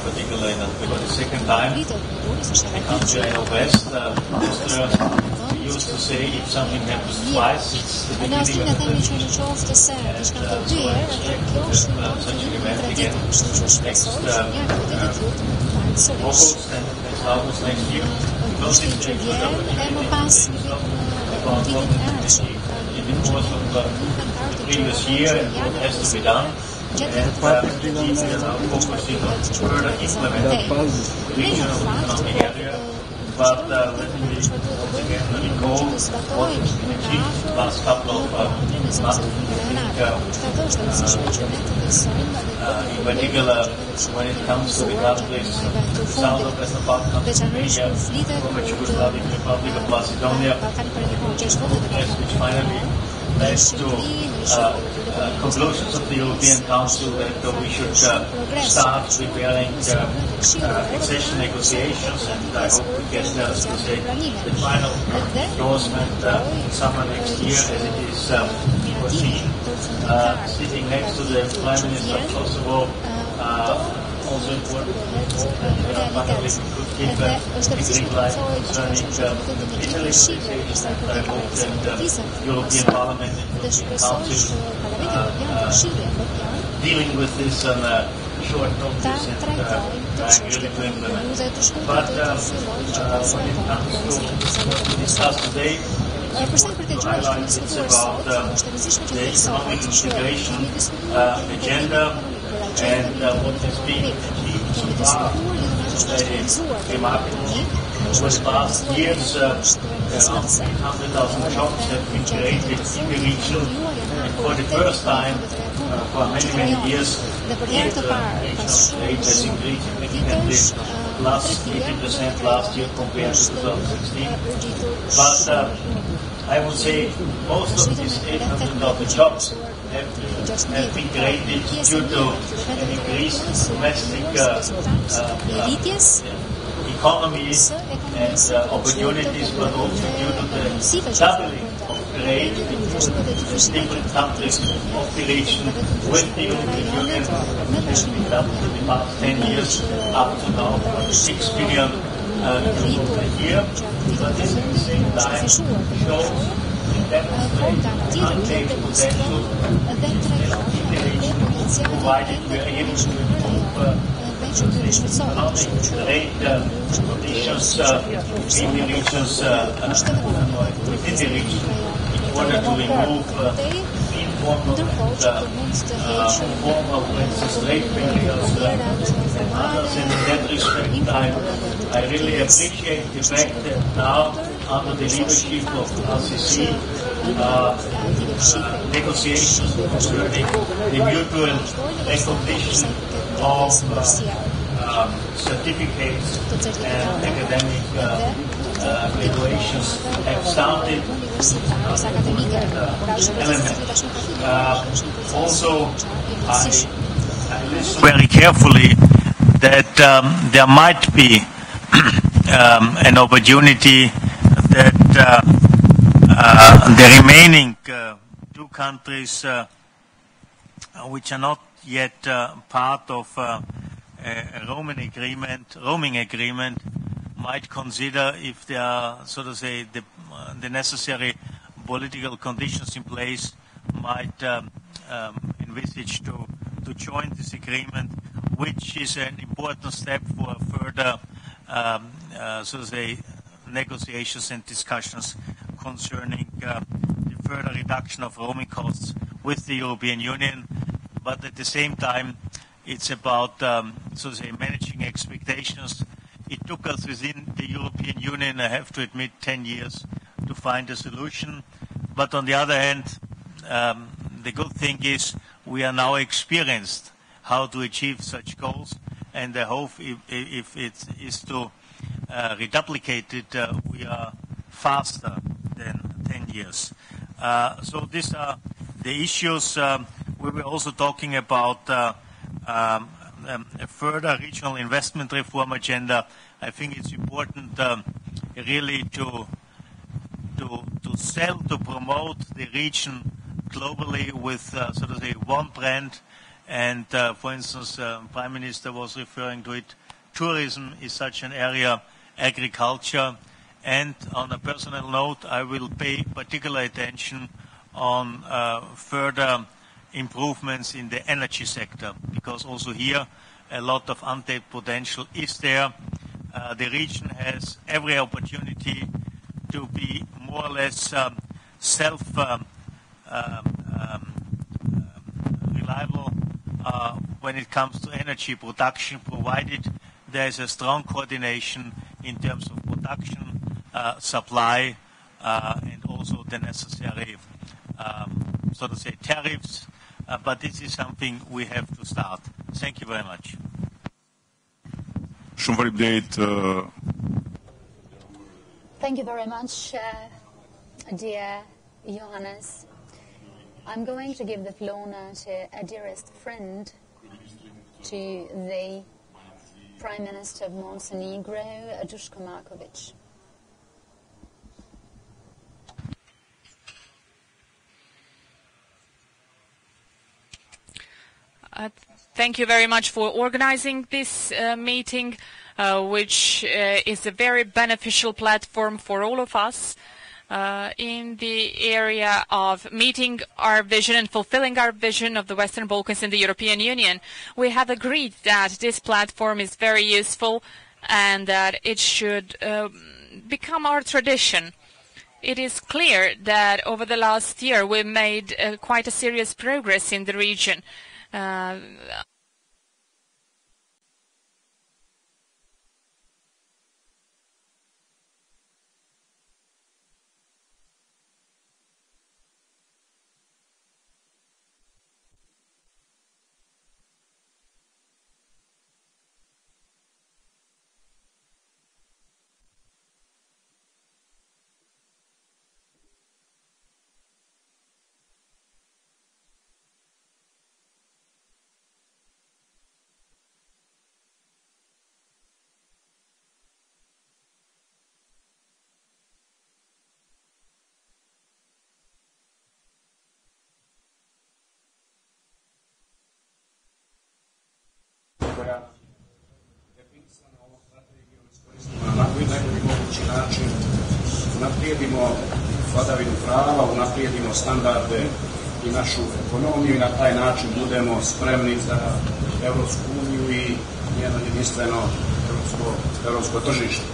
particularly for the second time. The country I know best. Mr. used to say if something happens twice, it's the beginning of the thing. So I expect that such an event again next August and next August next year. Because it takes good opportunity about what in the course of the previous year and what has to be done. And we are now focusing on further implementing the regional economic area. But let me once again recall what has been achieved in the last couple of months. I think, in particular, when it comes to the countries south of Western Balkans, Romania, former Yugoslavian Republic of Macedonia, which finally led to conclusions of the European Council that we should start preparing accession negotiations, and I hope we get the final endorsement summer next year as it is foreseen. Sitting next to the Prime Minister of Kosovo, also important finally we could give a green light concerning Italy negotiations, and I hope that the European Parliament and the European Council dealing with this on short notice and trying really to implement. But when it comes to what we discussed today, it's important to highlight it's about the economic integration agenda and what has been achieved so far. It's very remarkable. Over the past years, around 800,000 jobs have been created in the region, and for the first time for many, many years, the regional trade has increased significantly, plus 80% last year compared to 2016. But I would say most of these 800,000 jobs have been created due to an increased domestic economy and opportunities, but also due to the doubling of trade between different countries of the region with the European Union has been doubled in the past 10 years up to now 6 billion euros a year. But this at the same time shows and demonstrates the untapped potential in the region, provided we are able to improve economic trade conditions between the regions, within the region, in order to remove informal and formal, for instance, trade barriers and others. And in that respect, I really appreciate the fact that now, under the leadership of RCC, negotiations concerning the mutual recognition of certificates and academic graduations have started. Also, I listen very carefully that there might be an opportunity that the remaining two countries which are not yet part of a roaming agreement might consider, if there are, so to say, the necessary political conditions in place, might envisage to join this agreement, which is an important step for further, so to say, negotiations and discussions concerning the further reduction of roaming costs with the European Union. But at the same time, it's about, so to say, managing expectations. It took us within the European Union, I have to admit, 10 years to find a solution. But on the other hand, the good thing is we are now experienced how to achieve such goals, and I hope if it is to reduplicate it, we are faster than 10 years. So these are the issues. We were also talking about a further regional investment reform agenda. I think it's important really to sell, to promote the region globally with, so to say, one brand And for instance, Prime Minister was referring to it. Tourism is such an area, agriculture. And on a personal note, I will pay particular attention on further improvements in the energy sector, because also here a lot of untapped potential is there. The region has every opportunity to be more or less self-reliable when it comes to energy production, provided there is a strong coordination in terms of production, supply, and also the necessary, so to say, tariffs. But this is something we have to start. Thank you very much. Thank you very much, dear Johannes. I'm going to give the floor now to a dearest friend, to the Prime Minister of Montenegro, Duško Marković. Thank you very much for organizing this meeting, which is a very beneficial platform for all of us in the area of meeting our vision and fulfilling our vision of the Western Balkans and the European Union. We have agreed that this platform is very useful and that it should become our tradition. It is clear that over the last year we made quite a serious progress in the region. Unaprijedimo vladavinu prava, unaprijedimo standarde i našu ekonomiju i na taj način budemo spremni za Europsku uniju i njeno jedinstveno europsko tržište.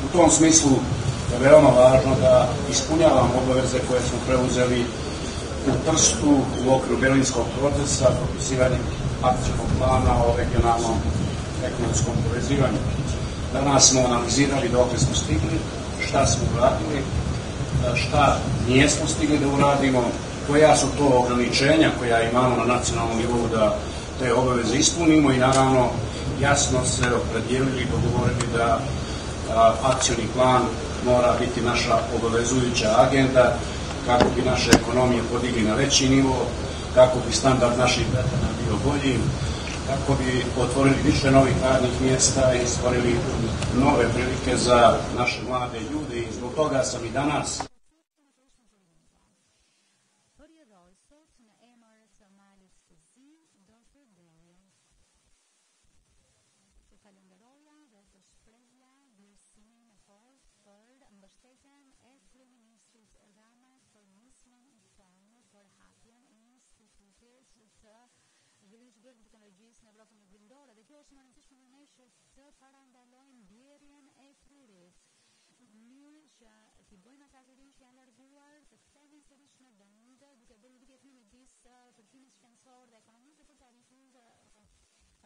U tom smislu je veoma važno da ispunjavamo obaveze koje smo preuzeli u Trstu u okviru berlinskog procesa, propisivanjem akcijskog plana o regionalnom ekonomskom povezivanju. Danas smo analizirali dokle smo stigli, šta smo uradili, šta nijesmo stigli da uradimo, koja su to ograničenja koja imamo na nacionalnom nivou da te obaveze ispunimo i naravno jasno se opredijelili i dogovorili da akcijni plan mora biti naša obavezujuća agenda kako bi naše ekonomije podigli na veći nivo, kako bi standard naših građana bio bolji, kako bi otvorili više novih radnih mjesta i stvorili nove prilike za naše mlade ljude i zbog toga sam i danas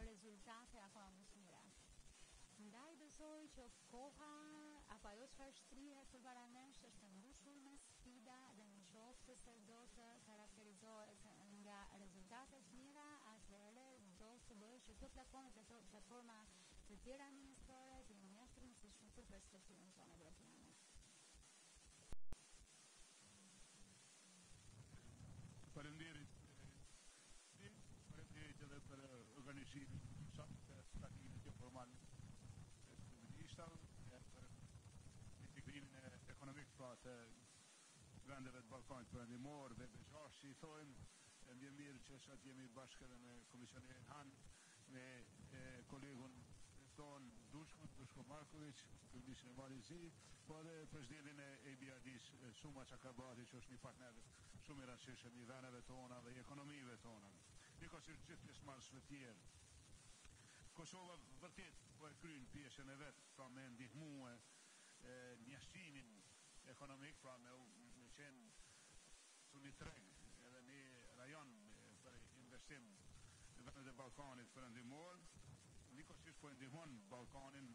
rezultate ako usmira. Ndaj besoj që koha apo ajo çfarë shtrihet përpara nesh është mbushur me sfida dhe në qoftë se do të karakterizohet nga rezultatet mira, atëherë do të bëjë që këto platforma të tjera administrore të jenë mjaft të rëndësishme për perspektivën tonë evropiane. Faleminderit edhe për organizimin takimit informal ministrave për integrimin ekonomik pra të vendeve të Ballkanit Perëndimor dhe beqarsh që i thojmë Më mirë që sot jemi bashkë edhe me komisionerin Han, me kolegun ton Dushko Markovic, kryeministrin e Malizi, po edhe presidentin e EBRD-s, Suma Çakabati, që është një partner shumë i rëndësishëm i veneve tona dhe i ekonomive tona. Njëkohësisht gjithë pjesëmarrësve të tjerë. Kosova vërtet po e kryen pjesën e vet, pra me ndihmue njështrimin ekonomik, pra me qenë një treg edhe një rajon për investim në vendet e Ballkanit perëndimor. Njëkohësisht po e ndihmon Ballkanin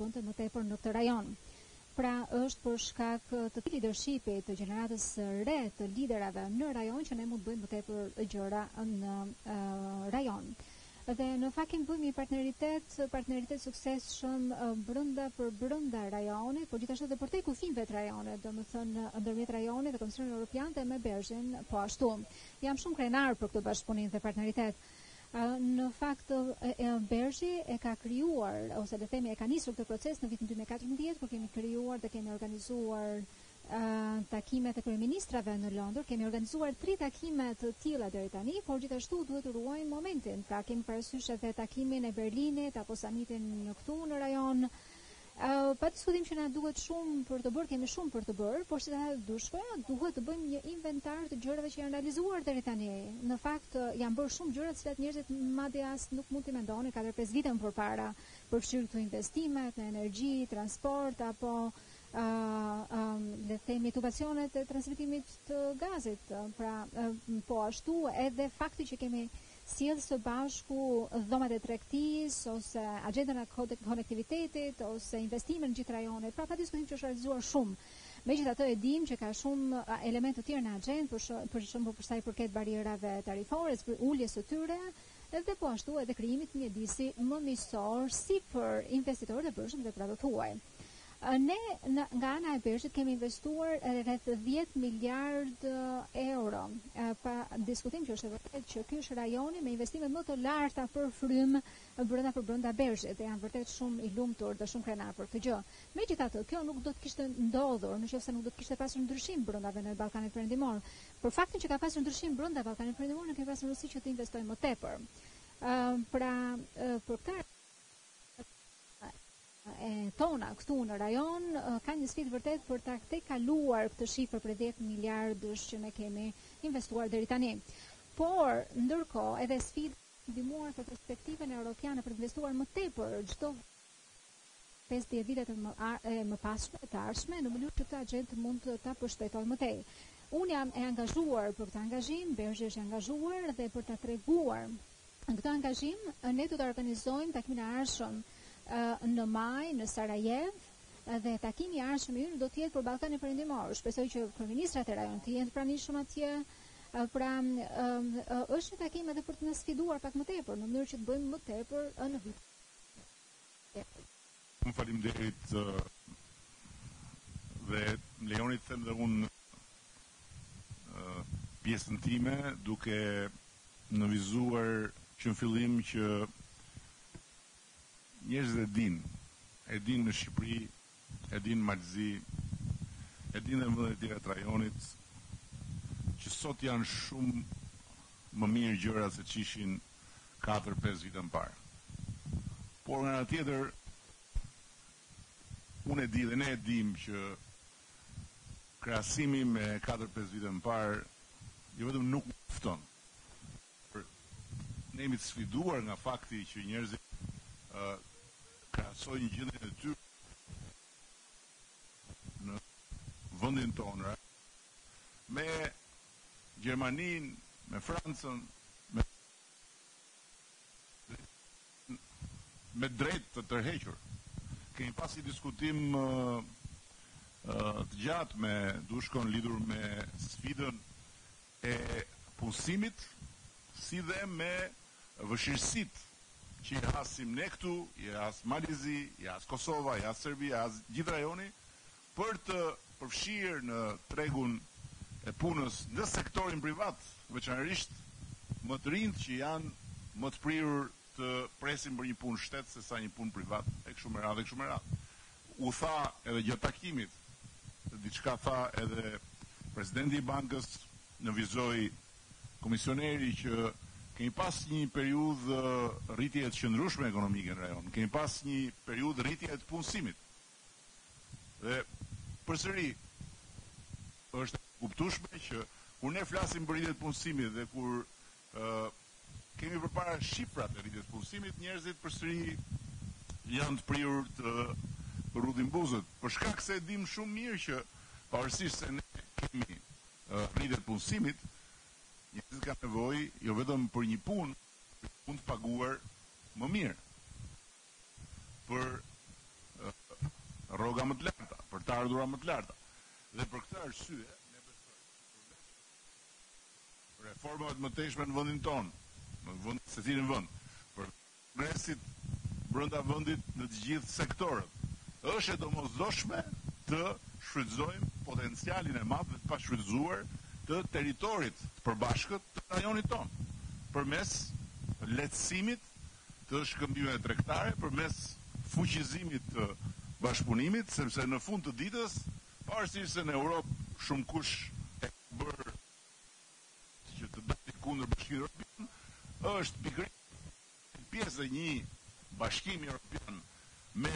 bënte më tepër në këtë rajon. Pra është për shkak të leadershipit të gjeneratës së re të liderave në rajon që ne mund bëjmë më tepër gjëra në rajon. Dhe në fakt kemi bëjmë një partneritet suksesshëm brenda rajonit, por gjithashtu edhe përtej kufijve të rajonit, domethënë ndërmjet rajonit dhe Komisionit Evropian dhe me Berzhin po ashtu. Jam shumë krenar për këtë bashkëpunim dhe partneritet. Në fakt, Berzhi e ka krijuar, ose le themi e ka nisur këtë proces në vitin 2014, kur kemi krijuar dhe kemi organizuar takimet e kryeministrave në Londër, kemi organizuar 3 takime të tilla deri tani, por gjithashtu duhet të ruajmë momentin. Pra kemi parasysh edhe takimin e Berlinit apo samitin në këtu në rajon. Pa diskutim që na duhet shumë për të bërë, kemi shumë për të bërë, por si të dushme, duhet të bëjmë një inventar të gjërave që janë realizuar deri tani. Në fakt janë bërë shumë gjëra të cilat njerëzit madje as nuk mund t'i mendonin 4-5 vite më përpara, përfshirë këto investimet në energji, transport apo le të themi tubacionet e transmetimit të gazit. Pra, po ashtu edhe fakti që kemi sjellë së bashku dhomat e tregtisë ose agjendën e konektivitetit ose investime në gjithë rajonet. Pra, pa diskutim që është realizuar shumë. Megjithatë e dim që ka shumë elemente të tjera në agjendë, për shembull për sa i përket barierave tarifore, uljes së tyre, dhe po ashtu edhe krijimit një mjedisi më miqësor si për investitorët e bërshëm dhe për ato huaj. Ne nga ana e Bershit kemi investuar rreth 10 miliard euro. Pa diskutim që është e vërtet që ky është rajoni me investimet më të larta për frym brenda Bershit dhe janë vërtet shumë i lumtur dhe shumë krenar për këtë gjë. Megjithatë, kjo nuk do të kishte ndodhur nëse nuk do të kishte pasur ndryshim brenda vendit Ballkanit Perëndimor. Për faktin që ka pasur ndryshim brenda Ballkanit Perëndimor, ne kemi pasur rëndësi që të investojmë më tepër. Pra, për këtë tona këtu në rajon ka një sfidë vërtet për ta kaluar këtë shifër për 10 miliardësh që ne kemi investuar deri tani. Por ndërkohë edhe sfidë ndihmuar për perspektivën europiane për të investuar më tepër çdo 5-10 vitet më pasme të ardhshme në mënyrë që këtë agjendë mund të ta përshpejtojë më tej. Unë jam e angazhuar për këtë angazhim, Bergji është angazhuar dhe për ta treguar këtë angazhim ne do të organizojmë takimin e ardhshëm në maj në Sarajevo dhe takimi i ardhshëm i ynë do të jetë për Ballkanin Perëndimor. Shpresoj që kryeministrat e rajonit të jenë të pranishëm atje. Pra është një takim edhe për të na sfiduar pak më tepër në mënyrë që të bëjmë më tepër në vit. Faleminderit dhe lejoni të them dhe unë pjesën time duke nënvizuar që në fillim që njerëzit e din në Shqipëri, e din në Malzi, e din në vendet tjera të rajonit, që sot janë shumë më mirë gjëra se që ishin 4-5 vite më parë. Por nga ana tjetër, unë e di dhe ne e dim që krahasimi me 4-5 vite më parë, jo vetëm nuk mjafton. Ne jemi të sfiduar nga fakti që njerëzit krahasojnë gjendjen e tyre në vendin tonë me Gjermaninë, me Francën, me drejt të tërhequr. Kemi pas një diskutim të gjatë me Dushkon lidhur me sfidën e punësimit, si dhe me vështirësitë që i hasim ne këtu, i has Malizi, i has Kosova, i has Serbia, i has gjithë rajoni, për të përfshirë në tregun e punës në sektorin privat, veçanërisht më të rinjt që janë më të prirur të presin për një punë shtet se sa një punë privat, e kështu me radhë. U tha edhe gjatë takimit, diçka tha edhe presidenti i bankës, nënvizoi komisioneri që kemi pas një periudhë rritje të qëndrueshme ekonomike në rajon, kemi pas një periudhë rritje të punësimit. Dhe përsëri është kuptueshme që kur ne flasim për rritje të punësimit dhe kur kemi përpara shifrat e rritjes të punësimit, njerëzit përsëri janë të prirur të rrudhin buzët, për shkak se e dim shumë mirë që pavarësisht se ne kemi rritje të punësimit, njerëzit kanë nevojë jo vetëm për një punë të paguar më mirë, për rroga më të larta, për të ardhura më të larta. Dhe për këtë arsye, ne besojmë reformat më tejshme në vendin tonë, në secilin vend, për progresit brenda vendit në të gjithë sektorët. Është e domosdoshme të shfrytëzojmë potencialin e madh dhe të pashfrytëzuar të teritorit të përbashkët të rajonit tonë, përmes lehtësimit të shkëmbimeve tregtare, përmes fuqizimit të bashkëpunimit, sepse në fund të ditës Pavarësisht se në Europë shumë kush e bërë që të dalë kundër Bashkimit Evropian, është pikërisht pjesë e një bashkimi evropian me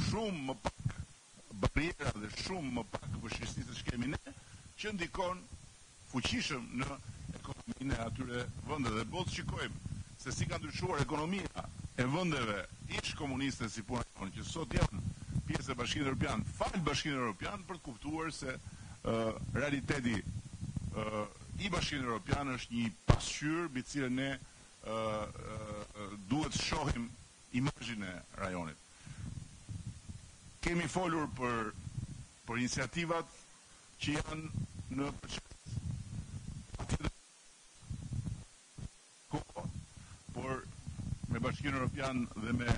shumë më pak barriera dhe shumë më pak vështirësi se kemi ne, që ndikon fuqishëm në ekonominë e atyre vendeve. Dhe botë shikojmë se si ka ndryshuar ekonomia e vendeve ish komuniste si puna jonë, që sot janë pjesë e Bashkimit Evropian, falë Bashkimit Evropian, për të kuptuar se realiteti i Bashkimit Evropian është një pasqyrë mbi cilën ne duhet shohim imazhin e rajonit. Kemi folur për iniciativat që janë në por me Bashkimin Evropian dhe me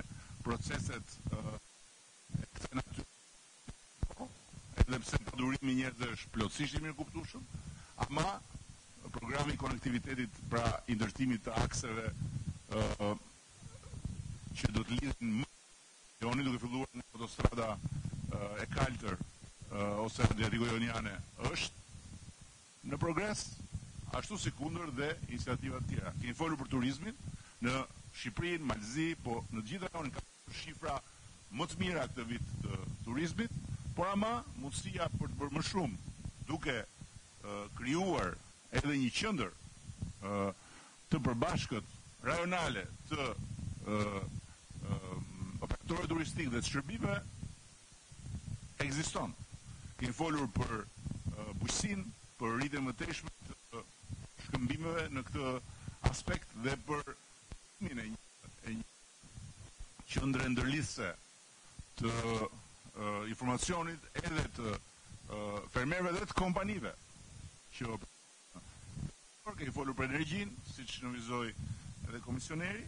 proceset e kësaj natyre, edhe pse padurimi i njerëzve është plotësisht i mirë kuptueshëm, ama programi i konektivitetit, pra i ndërtimit të akseve që do të lidhin më rajonin, duke filluar nga autostrada e kaltër ose adriatiko-joniane, është në progres, ashtu si kundër dhe iniciativat tjera. Kemi folur për turizmin në Shqipërinë, Malzi, po në gjithë rajonin ka shifra më të mira këtë vit të turizmit, por ama mundësia për të bërë më shumë, duke krijuar edhe një qendër të përbashkët rajonale të operatorëve turistik dhe të shërbimeve ekziston. Kemi folur për bujqësinë, për rritjen më teshme të shkëmbimeve në këtë aspekt dhe për një qendre ndërlidhëse të informacionit edhe të fermerëve dhe të kompanive që kemi folur për energjinë, siç nënvizoi edhe komisioneri,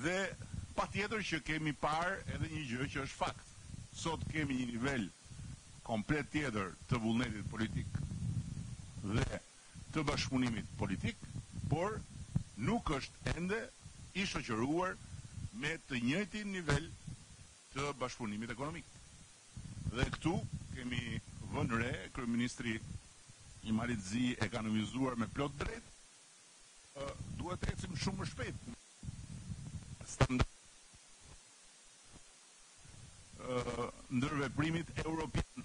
dhe patjetër që kemi parë edhe një gjë që është fakt. Sot kemi një nivel komplet tjetër të vullnetit politik dhe të bashkëpunimit politik, por nuk është ende i shoqëruar me të njëjtin nivel të bashkëpunimit ekonomik. Dhe këtu kemi vënë re, kryeministri i Malitzi e ka nënvizuar me plot drejt, duhet të ecim shumë më shpejt. Ndërveprimit europian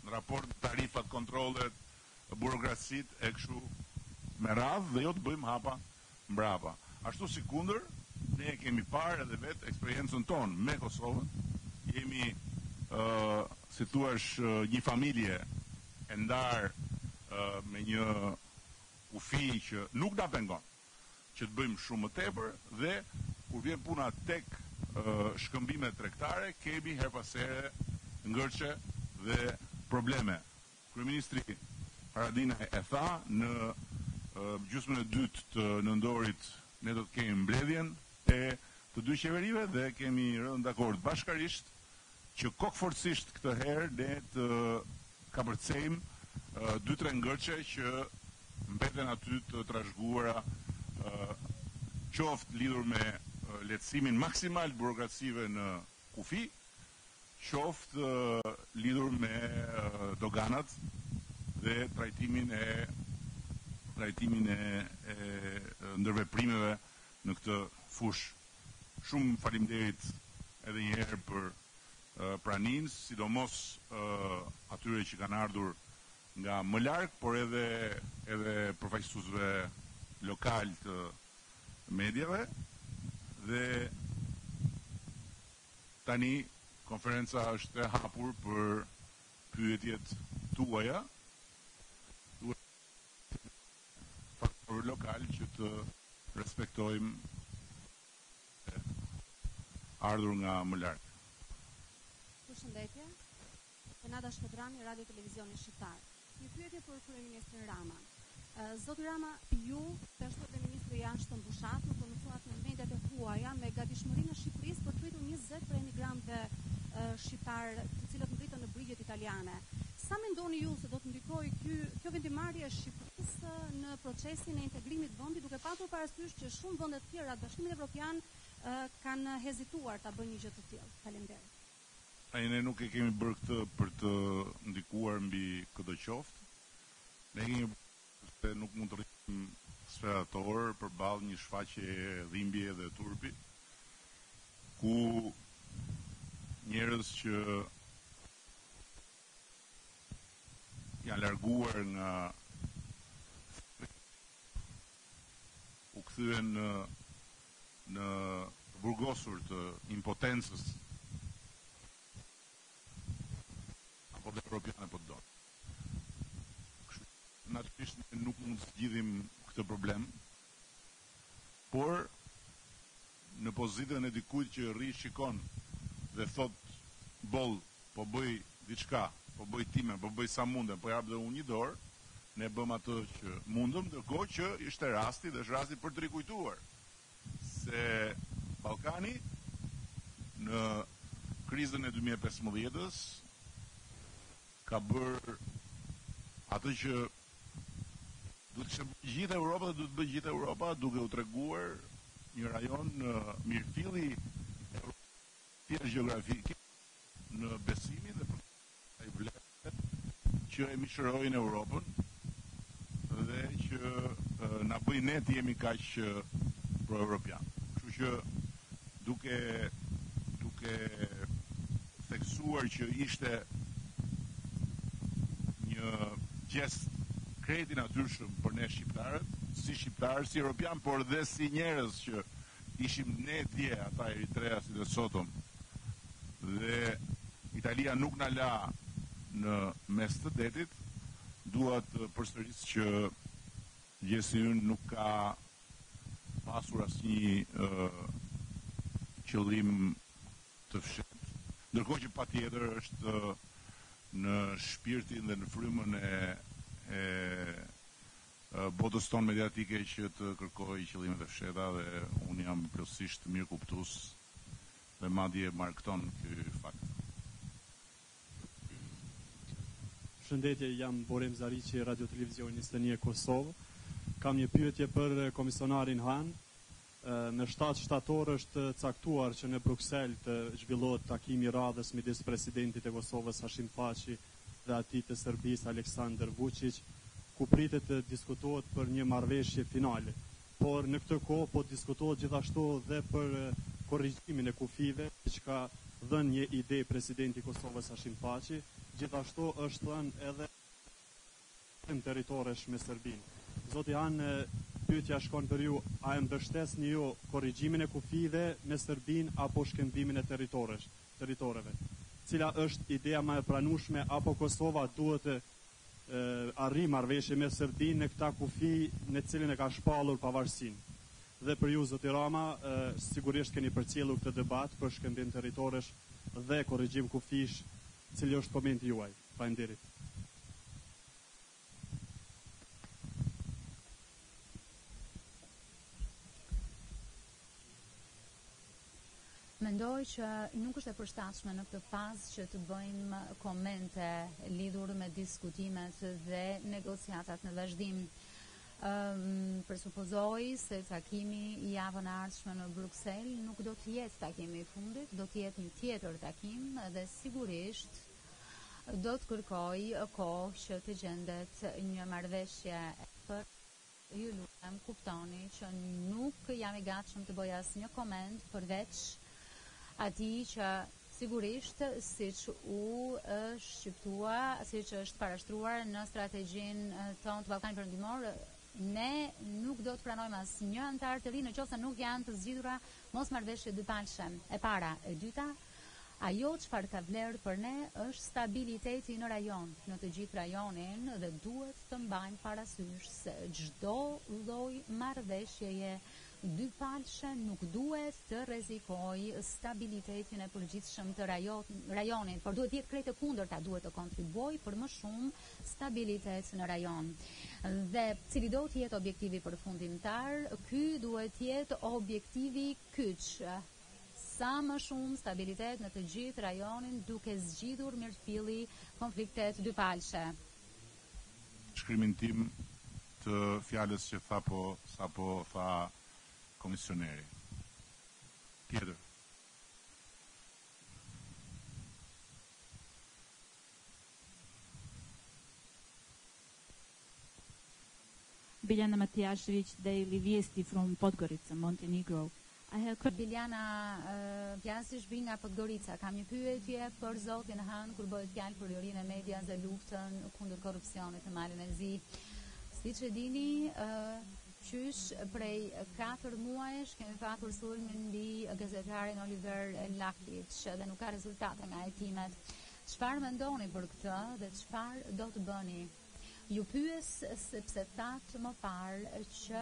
në raport tarifat, kontrollet, burokrasit e kështu me radhë dhe jo të bëjmë hapa mbrapa. Ashtu si kundër, ne kemi parë edhe vetë eksperiencën tonë me Kosovën. Jemi, si thuash, një familje e ndarë me një kufi që nuk na pengon që të bëjmë shumë më tepër, dhe kur vjen puna tek shkëmbimet tregtare, kemi her pas here ngërçe dhe probleme. Kryeministri Haradinaj e tha, në gjysmën e dytë të nëndorit ne do të kemi mbledhjen e të dy qeverive dhe kemi rënë dakord bashkarisht që kokëforcisht këtë herë ne të kapërcejmë 2-3 ngërçe që mbeten aty të trashëguara, qoftë lidhur me lehtësimin maksimal burokracive në kufi, qoftë lidhur me doganat dhe trajtimin e ndërveprimeve në këtë fushë. Shumë faleminderit edhe një herë për praninë, sidomos atyre që kanë ardhur nga më larg, por edhe përfaqësuesve lokal të mediave. Dhe tani konferenca është e hapur për pyetjet tuaja. Faktor lokal që të respektojmë ardhur nga më larg. Përshëndetje. Renata Shkodrani, Radio Televizioni Shqiptar. Një pyetje për kryeministrin Rama. Zoti Rama, ju, përshëndetje kryeministri jashtëm mbushatur, po më thuat në mediat e huaja me gatishmërinë e Shqipërisë për të pritur 20 për emigrantëve shqiptar, të cilët ngritën në brigjet italiane. Sa mendoni ju se do të ndikojë kjo vendimarrje e Shqipërisë në procesin e integrimit të vendit, duke patur parasysh që shumë vende të tjera të Bashkimit Evropian kanë hezituar ta bëjnë një gjë të tillë? Faleminderit. ne nuk e kemi bërë këtë për të ndikuar mbi këtë qoftë. Ne kemi bërë se nuk mund të rritim sferator përballë një shfaqje dhimbje dhe turpi, ku njerëz që janë larguar nga u kthyen në burgosur të impotencës apo dhe europiane po të do. Natyrisht ne nuk mund të zgjidhim këtë problem, por në pozitën e dikujt që rri shikon dhe thot boll, po bëj diçka, po bëj time, po bëj sa mundem, po jap dhe unë një dorë, ne bëm atë që mundëm, ndërkohë që ishte rasti dhe është rasti për të rikujtuar se Ballkani në krizën e 2015-s ka bërë atë që duhet të gjithë Europa dhe duhet të bëjë gjithë Europa duke u treguar një rajon mirëfilli gjeografik në besimin dhe ai vlerë që e mishërojnë Europën dhe që na bëjnë ne të jemi kaq pro-europian. Kështu që duke theksuar që ishte një gjest krejt i natyrshëm për ne shqiptarët, si shqiptarë, si europian, por dhe si njerëz që ishim ne dje, ata eritreasit dhe sotëm, dhe Italia nuk na la në mes të detit, dua të përsëris që gjesi ynë nuk ka pasur asnjë qëllim të fshehtë, ndërkohë që patjetër është në shpirtin dhe në frymën e botës tonë mediatike që të kërkoj qëllime të fshehta dhe unë jam plotësisht mirë kuptues dhe madje markton ky fakt. Shëndetje, jam Borem Zariqi, Radio Televizioni 21 Kosovë. Kam një pyetje për komisionarin Han. Në 7 shtator është caktuar që në Bruksel të zhvillohet takimi radhës midis presidentit e Kosovës Hashim Thaçi dhe atij të Serbisë Aleksandar Vučić, ku pritet të diskutohet për një marrëveshje finale. Por në këtë kohë po diskutohet gjithashtu dhe për korrigjimin e kufive, që ka dhënë një ide presidenti i Kosovës Hashim Thaçi, gjithashtu është thënë edhe territoresh me Serbinë. Zoti Han, pyetja shkon për ju, a e mbështesni ju korrigjimin e kufive me Serbinë apo shkëmbimin e territoreve? Cila është ideja më e pranueshme, apo Kosova duhet të arrijë marrëveshje me Serbinë në këta kufi në cilin e ka shpallur pavarësinë? Dhe për ju, zoti Rama, sigurisht keni përcjellur këtë debat për shkëmbim territoresh dhe korrigjim kufish, cili është komenti juaj? Faleminderit. Mendoj që nuk është e përshtatshme në këtë fazë që të bëjmë komente lidhur me diskutimet dhe negociatat në vazhdim. Presupozoj se takimi i javën e ardhshme në Bruksel nuk do të jetë takimi i fundit, do të jetë një tjetër takim dhe sigurisht do të kërkoj kohë që të gjendet një marrëveshje për ju lutem kuptoni që nuk jam i gatshëm të bëj asnjë koment përveç atij që sigurisht siç u shqiptua, siç është parashtruar në strategjinë tonë të Ballkanit Perëndimor, ne nuk do të pranojmë asnjë antar të ri nëse nuk janë të zgjidhura mosmarrëveshje dypalshme. E para, e dyta, ajo çfarë ka vlerë për ne është stabiliteti në rajon, në të gjithë rajonin, dhe duhet të mbajmë parasysh se çdo lloj marrëveshjeje dypalshe nuk duhet të rrezikojë stabilitetin e përgjithshëm të rajonit, por duhet të jetë krejt e kundërta, duhet të kontribuojë për më shumë stabilitet në rajon. Dhe cili do të jetë objektivi përfundimtar? Ky duhet të jetë objektivi kyç. Sa më shumë stabilitet në të gjithë rajonin, duke zgjidhur mirëfilli konfliktet dypalshe. Shkrimin tim të fjalës që sapo tha komisioneri. Tjetër. Biljana Matijašević, Daily Vijesti from Podgorica, Montenegro. Biljana Pjasish vi nga Podgorica. Kam një pyetje për zotin Han kur bëhet fjalë për lirinë e medias dhe luftën kundër korrupsionit në Malin e Zi. Siç e dini, qysh prej 4 muajsh kemi patur sulmin mbi gazetarin Oliver Lakic dhe nuk ka rezultate nga hetimet. Çfarë mendoni për këtë dhe çfarë do të bëni? Ju pyes sepse thatë më parë që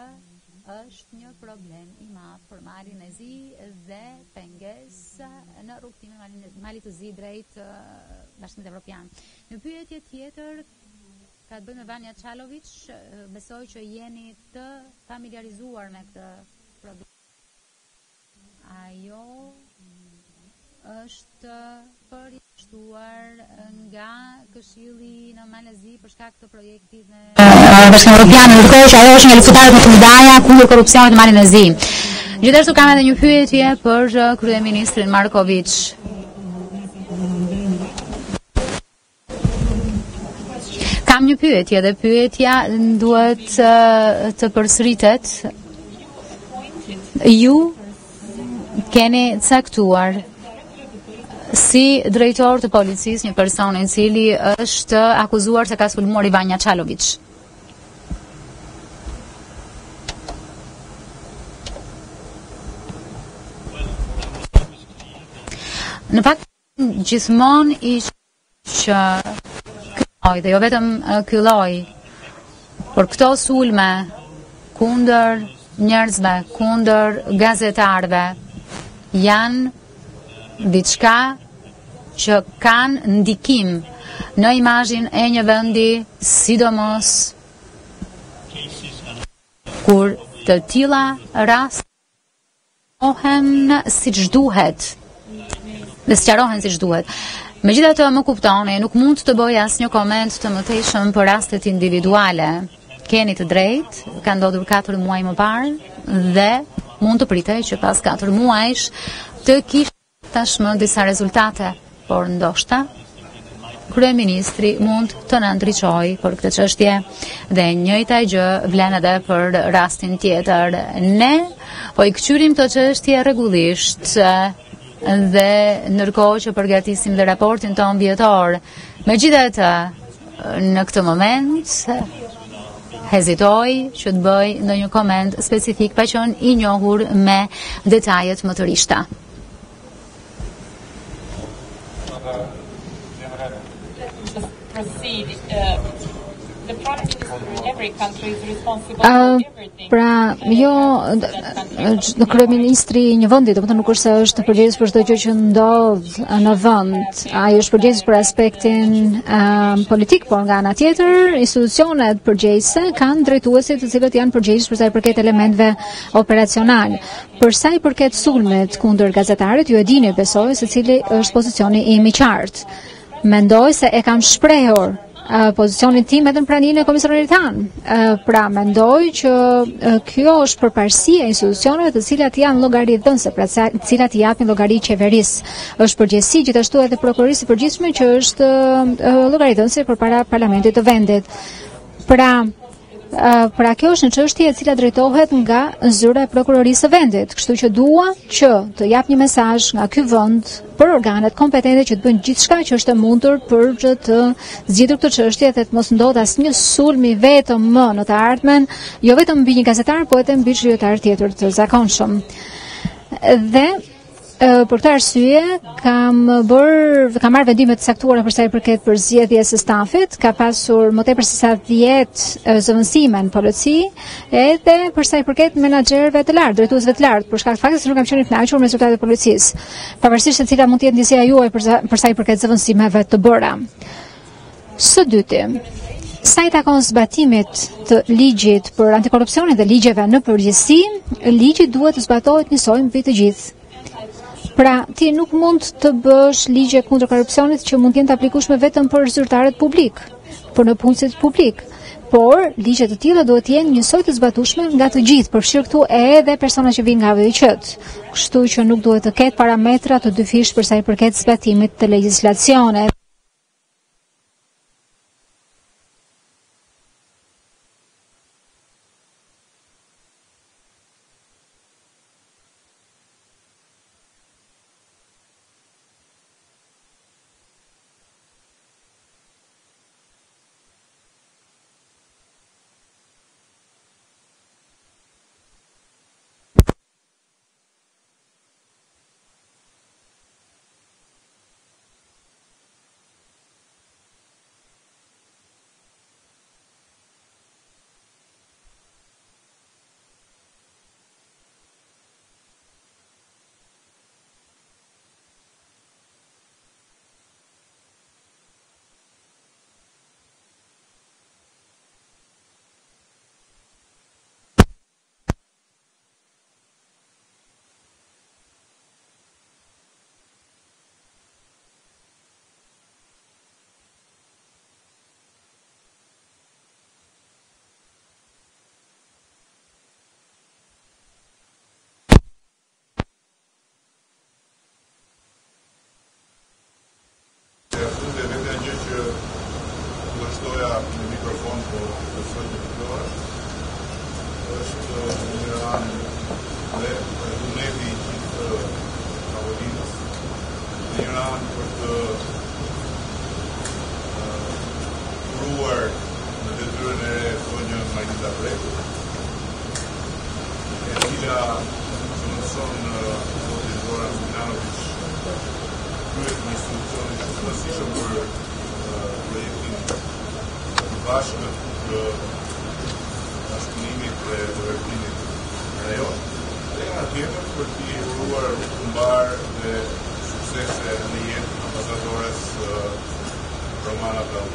është një problem i madh për Malin e Zi dhe pengesë në rrugtimin e Malit të Zi drejt Bashkimit Evropian. Një pyetje tjetër ka të bëjë me Vanja Çalović, besoj që jeni të familiarizuar me këtë problem. Ajo është përjashtuar nga Këshilli në Malezi për shkak të projektit në Bashkimin Evropian, ndërkohë që ajo është nga luftëtarët më të mëdhenj kundër korrupsionit në Malin e Zi. Gjithashtu kam edhe një pyetje për kryeministrin Marković. Kam një pyetje dhe pyetja duhet të përsëritet. Ju keni caktuar si drejtor të policisë një person i cili është akuzuar se ka sulmuar Vanja Çalović. Në fakt gjithmonë që dhe jo vetëm ky lloj, por këto sulme kundër njerëzve, kundër gazetarëve janë diçka që kanë ndikim në imazhin e një vendi, sidomos kur të tilla raste ohen siç duhet dhe sqarohen siç duhet. Megjithatë, më kuptoni, nuk mund të bëj asnjë koment të mëtejshëm për rastet individuale. Keni të drejtë, ka ndodhur 4 muaj më parë dhe mund të pritej që pas 4 muajsh të kishte tashmë disa rezultate, por ndoshta kryeministri mund të na ndriçojë për këtë çështje dhe njëjta gjë vlen edhe për rastin tjetër. Ne po i kçyrim këtë çështje rregullisht dhe ndërkohë që përgatisim dhe raportin ton vjetor. Megjithatë, në këtë moment hezitoj që të bëj ndonjë koment specifik pa qenë i njohur me detajet më të rishta. Pra, jo, kryeministri i një vendi, domethënë nuk është se është përgjegjës për çdo gjë që ndodh në vend. Ai është përgjegjës për aspektin politik, por nga ana tjetër, institucionet përgjegjëse kanë drejtuese të cilët janë përgjegjës për sa i përket elementeve operacional. Për sa i përket sulmit kundër gazetarit, ju e dini, besoj, se cili është pozicioni im i qartë. Mendoj se e kam shprehur pozicionin tim edhe në praninë e komisionit tanë. Pra mendoj që kjo është përparësi e institucioneve të cilat janë llogaridhënëse, pra të cilat i japin llogari qeverisë. Është përgjegjësi gjithashtu edhe prokurorisë e përgjithshme që është llogaridhënëse përpara parlamentit të vendit. Pra kjo është një çështje e cila drejtohet nga zyra e prokurorisë së vendit, kështu që dua që të jap një mesazh nga ky vend për organet kompetente që të bëjnë gjithçka që është e mundur për të zgjidhur këtë çështje dhe të mos ndodhë asnjë sulmi vetëm më në të ardhmen, jo vetëm mbi një gazetar, por edhe mbi qytetar tjetër të zakonshëm. Dhe për këtë arsye kam marrë vendime të caktuara për sa i përket përzgjedhjes së stafit, ka pasur më tepër se sa 10 zëvendësime në polici, edhe për sa i përket menaxherëve të lartë, drejtuesve të lartë, për shkak të faktit se nuk kam qenë i kënaqur me rezultatet e policisë, pavarësisht se cila mund të jetë ndjesia juaj për sa i përket zëvendësimeve të bëra. Së dyti, sa i takon zbatimit të ligjit për antikorrupsionin dhe ligjeve në përgjithësi, ligji duhet të zbatohet njësoj mbi të gjithë. Pra, ti nuk mund të bësh ligje kundër korrupsionit që mund të jenë të aplikueshme vetëm për zyrtarët publik, për në punësit publik. Por, ligjet të tilla duhet të jenë njësoj të zbatueshme nga të gjithë, përfshirë këtu edhe persona që vinë nga veçët. Kështu që nuk duhet të ketë parametra të dyfishtë për sa i përket zbatimit të legjislacionit. mikrofon, po besoj të dëgjohet. Është një anë dhe vullneti I gjithë tavolinës. Në një anë për të pruar në detyrën e re zonjën Majnita Breku, e cila që mëson zotin Zoran Milanović, kryet një institucionit të rëndësishëm për projektin përbashkët të bashkëpunimit dhe veprimit në rajon. Dhe nga tjetër për t'i uruar mbar dhe suksese në jetë ambasadores Romana Blau.